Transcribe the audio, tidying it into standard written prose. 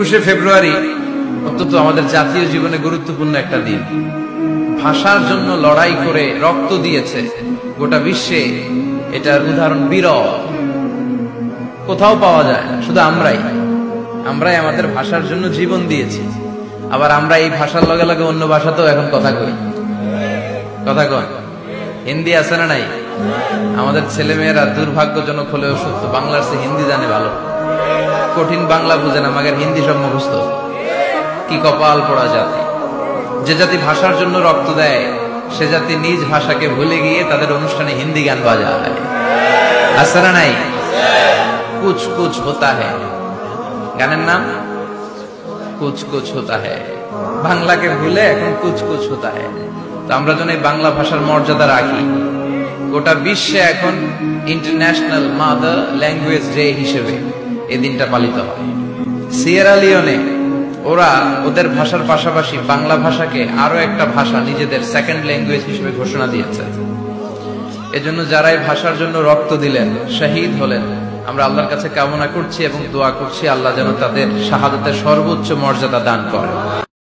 21শে ফেব্রুয়ারি অত্যন্ত আমাদের জাতীয় জীবনে গুরুত্বপূর্ণ একটা দিন। ভাষার জন্য লড়াই করে রক্ত দিয়েছে গোটা বিশ্বে, এটার উদাহরণ বিরল, কোথাও পাওয়া যায় না। শুধু আমরাই আমাদের ভাষার জন্য জীবন দিয়েছি। আবার আমরা এই ভাষার লগে লগে অন্য ভাষাতেও এখন কথা কই। কথা কন, হিন্দি আছে না নাই? আমাদের ছেলে মেয়েরা দুর্ভাগ্যজনক হলেও সত্য বাংলার চেয়ে হিন্দি জানে ভালো। কঠিন বাংলা বুঝে না, মাগের হিন্দি সব মুখস্থ। কি কপাল পোড়া জাতি! যে জাতি ভাষার জন্য রক্ত দেয় সে জাতি নিজ ভাষাকে ভুলে গিয়ে তাদের অনুষ্ঠানে হিন্দি গান বাজায়। আছে না নাই? কুছ কুছ হোতা হ্যায়, গানের নাম কুছ কুছ হোতা হ্যায়। বাংলাকে ভুলে এখন কুছ কুছ হোতা হ্যায়। তো আমরা যেন এই বাংলা ভাষার মর্যাদা রাখি। গোটা বিশ্বে এখন ইন্টারন্যাশনাল মাদার ল্যাঙ্গুয়েজ ডে হিসেবে এই দিনটা পালিত হয়। সিয়েরা লিওনে ওরা ওদের ভাষার পাশাপাশি বাংলা ভাষাকে আরো একটা ভাষা নিজেদের সেকেন্ড ল্যাঙ্গুয়েজ হিসেবে ঘোষণা দিয়েছে। এজন্য যারা এই ভাষার জন্য রক্ত দিলেন, শহীদ হলেন, আমরা আল্লাহর কাছে কামনা করছি এবং দোয়া করছি আল্লাহ যেন তাদের শাহাদাতের সর্বোচ্চ মর্যাদা দান করেন।